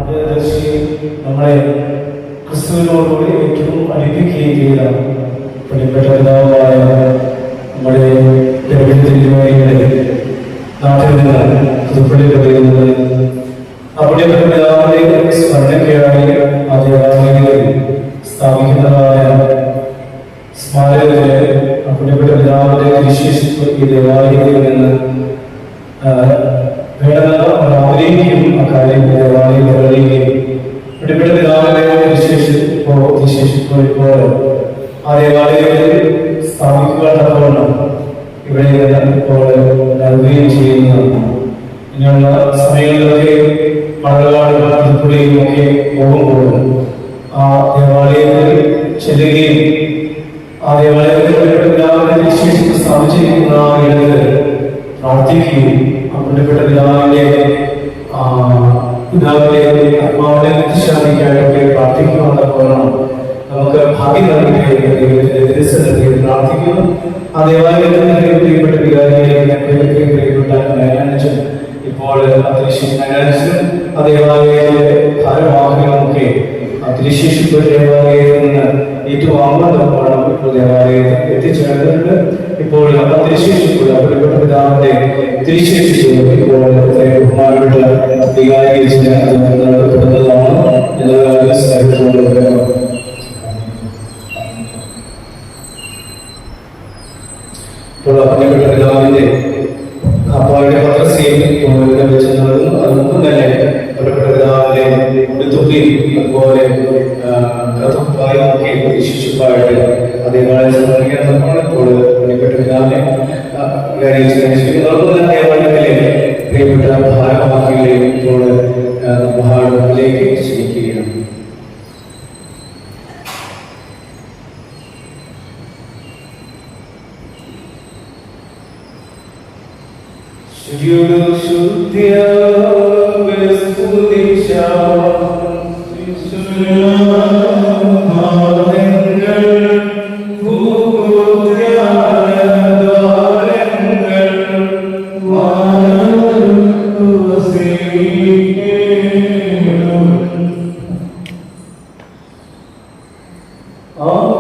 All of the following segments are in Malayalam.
പ്രിയദർശി നമ്മളെ ക്രിസ്തുവിനോടുകൂടി ഏറ്റവും അടുപ്പിക്കുകയും ചെയ്ത പ്രിയപ്പെട്ട പിതാവായ നമ്മുടെ തിരുവനന്തപുരത്തിന്റെ നാട്ടിൽ നിന്ന് പുതുപ്പള്ളി പറയുന്നത് അവിടെ പിതാവിന്റെ സ്മരണയ്ക്കായി ആ ദേവാലയങ്ങളിൽ സ്ഥാപിക്കുന്നതായ സ്മാരകത്തില് പ്രിയപ്പെട്ട പിതാവിന്റെ വിശേഷിപ്പ് ഈ ദേവാലയത്തിൽ നിന്ന് വേണമെന്ന് ആഗ്രഹിക്കും അക്കാര്യം ദേവാലയം പറയുകയും പ്രിയപ്പെട്ട പിതാവിന്റെ വിശേഷിപ്പ് ഇപ്പോൾ ആ ദേവാലയത്തിൽ സ്ഥാപിക്കുവാൻ ഇവിടെ ഇപ്പോൾ നൽകുകയും ചെയ്യുന്നതാണ്. ഇങ്ങനെയുള്ള സമയങ്ങളിലൊക്കെ മഴകാടുകൾ പുതുപ്പള്ളിയും ഒക്കെ പോകുമ്പോൾ ആ ദേവാലയത്തിൽ ചെല്ലുകയും ആ ദേവാലയത്തിൽ വിശേഷിച്ച് സ്ഥാപിച്ചിരിക്കുന്ന ഇടങ്ങളിൽ പ്രാർത്ഥിക്കുകയും പ്രിയപ്പെട്ട പിതാവിന്റെ ആത്മാവിനെ നിത്യശാന്തിക്കായിട്ടൊക്കെ പ്രാർത്ഥിക്കുവാനുള്ള നമുക്ക് ഭാഗ്യം നൽകി പ്രാർത്ഥിക്കുന്നു. ആ ദേവാലയത്തിൽ പ്രിയപ്പെട്ട വികാരിയെ പ്രിയപ്പെട്ട നയനാനച്ചൻ ഇപ്പോൾ നയനാനച്ചനും ആ ദേവാലയത്തിലെ ഭാരവാഹികളുമൊക്കെ തിരുശേഷിപ്പ് ദേവാലയത്തിൽ നിന്ന് ഏറ്റുവാങ്ങുന്നതാണ് ഇപ്പോൾ ദേവാലയത്തിൽ എത്തിച്ചേർന്നിട്ടുണ്ട്. ഇപ്പോൾ തിരുശേഷിപ്പ് പ്രിയപ്പെട്ട പിതാവിന്റെ തിരുശേഷിപ്പ് ഇപ്പോൾ ബഹുമാനപ്പെട്ട വികാരി നടത്തപ്പെടുന്നതാണ് എന്നുള്ള സ്നേഹത്തോട് ഇപ്പോൾ പ്രിയപ്പെട്ട പിതാവിന്റെ അപ്പായുടെ പത്രസേന വെച്ച് നടന്നു. അതൊന്നും തന്നെ പ്രിയപ്പെട്ട പിതാവിന്റെ ഉടുത്തുകയും അതുപോലെ ഒക്കെ വിശേഷിപ്പായിട്ട് അതേപോലെ ഇപ്പോൾ പ്രിയപ്പെട്ട പിതാവിനെ ദേവാലയത്തിലെ പ്രിയപ്പെട്ട ഭാരവാഹികളെ ഇപ്പോൾ മഹാളിലേക്ക് ക്ഷണിക്കുകയാണ്. Oh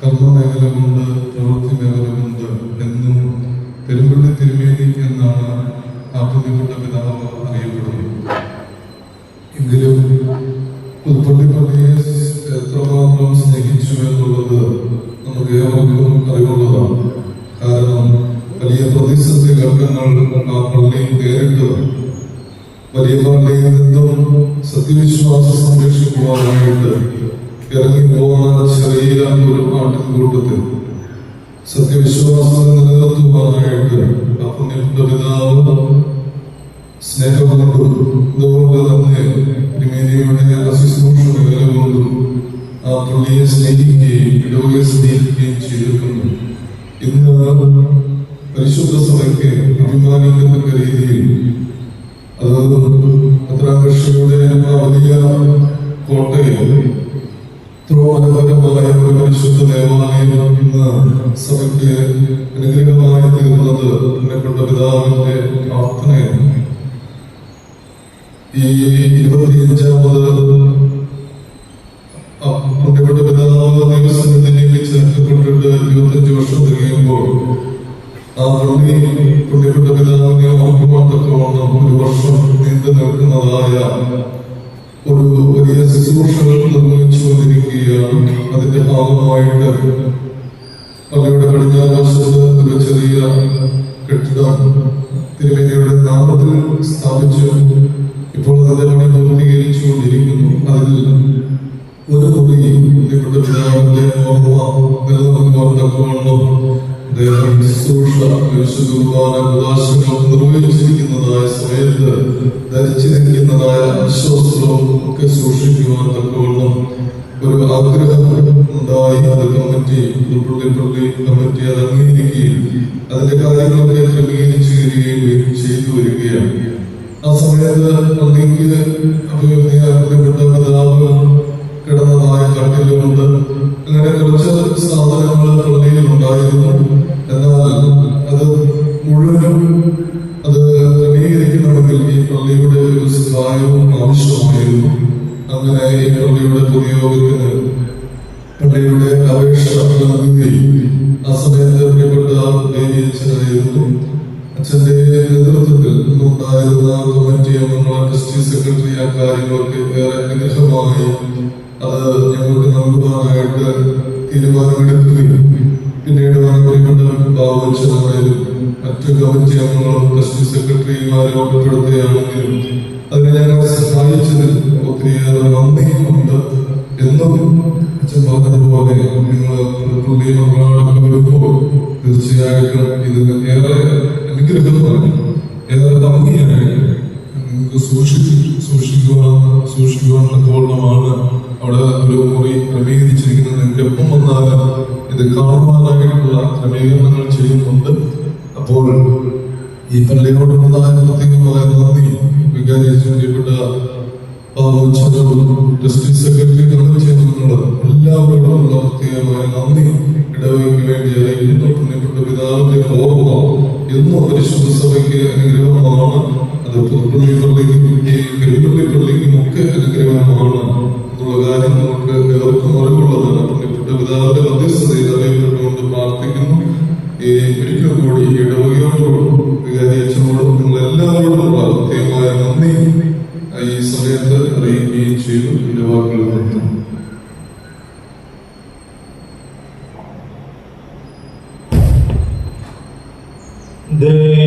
കർമ്മമേഖലമുണ്ട്, പ്രവൃത്തി മേഖലമുണ്ട് എന്നും പെരുമ്പള്ളി തിരുമേനി എന്നാണ് ആ പുണ്യപ്പെട്ട പിതാവ് അറിയപ്പെടുന്നത്. എങ്കിലും പുതുപ്പള്ളി പള്ളിയെ എത്രമാത്രം സ്നേഹിച്ചു എന്നുള്ളത് നമുക്ക് ഏവർക്കും അറിവുള്ളതാണ്. കാരണം വലിയ പ്രതിസന്ധി ഘട്ടങ്ങൾ ആ പള്ളി നേരിട്ട് വലിയ പള്ളിയിൽ നിന്നും സത്യവിശ്വാസം സംരക്ഷിക്കുവാനായിട്ട് ഇറങ്ങിപ്പോകുന്ന ചെറിയ ഒരു ആട്ടിൻകൂട്ടത്തിൽ സത്യവിശ്വാസം നിലനിർത്തുവാനായിട്ട് ആ പുണ്യപ്പെട്ട പിതാവ് സ്നേഹം കൊണ്ടും അതുകൊണ്ട് തന്നെ തിരുമേനിയുടെ അശുശ്രൂഷ മേഖല കൊണ്ടും ആ പള്ളിയെ സ്നേഹിക്കുകയും ഇടവകയെ സ്നേഹിക്കുകയും ചെയ്തിട്ടുണ്ട്. ഇന്ന് പരിശുദ്ധ സഭയ്ക്ക് അഭിമാനിക്കത്തക്ക രീതിയിൽ അത് പത്രാകർഷയുടെ ആ വലിയ കോട്ടയിൽ മനോഹരമായ ഒരു പരിശുദ്ധ ദേവാലയം ഇന്ന് സഭയ്ക്ക് അനുഗ്രഹമായി തീർന്നത് പുണ്യപ്പെട്ട പിതാവിന്റെ പ്രാർത്ഥനയാണ്. ഈ 25ാമത് പുണ്യപ്പെട്ട പിതാവ് ദൈവസന്നിധിയിലേക്ക് ചേർക്കപ്പെട്ടിട്ട് 25 വർഷം തികയുമ്പോൾ ആ പള്ളി പുണ്യപ്പെട്ട പിതാവിനെ ഓർക്കുവാൻ ഒരു വർഷം നീണ്ടു നിൽക്കുന്നതായ ഒരു വലിയ ശുശ്രൂഷകൾ നിർവഹിച്ചുകൊണ്ടിരിക്കുകയാണ്. അതിന്റെ ഭാഗമായിട്ട് പള്ളിയുടെ പടിഞ്ഞാറ് വശത്ത് ഒരു ചെറിയ കെട്ടിടം തിരുമേനിയുടെ നാമത്തിൽ സ്ഥാപിച്ചു. ഇപ്പോൾ അതിന്റെ പണി പൂർത്തീകരിച്ചുകൊണ്ടിരിക്കുന്നു. അതിൽ ഒരു മുറി പുണ്യപ്പെട്ട പിതാവിന്റെ ഓർമ്മ നിലനിർത്തുവാൻ തക്കവണ്ണം അദ്ദേഹം ശുശ്രൂഷ നിർവഹിച്ചിരിക്കുന്നതായ സമയത്ത് ധരിച്ചിരിക്കുന്നതായ വിശ്വാസവും ഒക്കെ സൂക്ഷിക്കുവാൻ തക്കവണ്ണം ഒരു ആഗ്രഹം ഉണ്ടായി. അത് കമ്മിറ്റി കമ്മിറ്റി അത് അംഗീകരിക്കുകയും അതിന്റെ കാര്യങ്ങളൊക്കെ ക്രമീകരിച്ചു വരികയും ചെയ്തു വരികയാണ്. ആ സമയത്ത് പള്ളിക്ക് അഭിവൃദ്ധിപ്പെട്ട പിതാവ് കിടന്നതായ കട്ടിലുണ്ട്. അങ്ങനെ കുറച്ച് സാധനങ്ങൾ പള്ളിയിൽ ഉണ്ടായിരുന്നു. എന്നാൽ അത് മുഴുവനും അത് ക്രമീകരിക്കണമെങ്കിൽ ഈ പള്ളിയുടെ ഒരു സഹായവും ആവശ്യമായിരുന്നു. അങ്ങനെ ഈ പള്ളിയുടെ പൊതുയോഗത്തിന് പള്ളിയുടെ അപേക്ഷ നൽകുകയും ആ സമയത്ത് പ്രിയപ്പെട്ട അച്ഛനായിരുന്നു. അച്ഛന്റെ നേതൃത്വത്തിൽ ഉണ്ടായിരുന്ന കമ്മിറ്റി അംഗങ്ങൾ, ട്രസ്റ്റി സെക്രട്ടറി ആ കാര്യങ്ങളൊക്കെ ഏറെ അനുഗ്രഹമായി അത് ഞങ്ങൾക്ക് നൽകുവാനായിട്ട് തീരുമാനമെടുക്കുകയും പിന്നീട് പ്രിയപ്പെട്ട ബാബുച്ചനായാലും മറ്റു കമ്മിറ്റി അംഗങ്ങളും ട്രസ്റ്റി സെക്രട്ടറിമാരും ഉൾപ്പെടുത്തുകയാണെങ്കിലും അതിനെ ഞങ്ങൾ സഹായിച്ചതിൽ ഒത്തിരിയേറെ നന്ദിയുണ്ട്. പള്ളി മകളാടൊക്കെ വരുമ്പോൾ തീർച്ചയായിട്ടും ഇത് ഏറെ അനുഗ്രഹമാണ്, ഏറെ ഭംഗിയായിട്ട് നിങ്ങൾക്ക് സൂക്ഷിക്കുവാൻ തക്കവണ്ണമാണ് അവിടെ ഒരു മുറി ക്രമീകരിച്ചിരിക്കുന്നത്. നിങ്ങൾക്ക് എപ്പം വന്നാലും ഇത് കാണുവാനായിട്ടുള്ള ക്രമീകരണങ്ങൾ ചെയ്യുന്നുണ്ട്. അപ്പോൾ ഈ പള്ളിയോടുള്ളതായ പ്രത്യേകമായ നന്ദി വികാരിച്ചുകൊണ്ട് ജസ്റ്റിസ് സെക്രട്ടറി നമ്മൾ ചെയ്യുന്നത് എല്ലാവരോടുമുള്ള പ്രത്യേകമായ നന്ദി ഇടവയ്ക്ക് വേണ്ടി അറിയിക്കുന്നു. പുണ്യപ്പെട്ട പിതാവിന്റെ ഓർമ്മ എന്നും പരിശുദ്ധ സഭയ്ക്ക് അനുഗ്രഹമാണ്. അത് പുതുപ്പള്ളി പള്ളിക്കും കരുപ്പള്ളി പള്ളിക്കും ഒക്കെ അനുഗ്രഹമാണ് എന്നുള്ള കാര്യം നമുക്ക് ഏവർക്കും അറിവുള്ളതാണ്. പുണ്യപ്പെട്ട പിതാവിന്റെ മധ്യസ്ഥതയിൽ അറിയപ്പെട്ടുകൊണ്ട് പ്രാർത്ഥിക്കുന്നു. ഒരിക്കൽ കൂടി ഇടവകയോടും വികാരിച്ചോടും നിങ്ങൾ എല്ലാവരോടും പ്രത്യേകമായ നന്ദി ഈ സമയത്ത് അറിയിക്കുകയും ചെയ്തു. എന്റെ വാക്കുകൾ നിർത്തുന്നു. La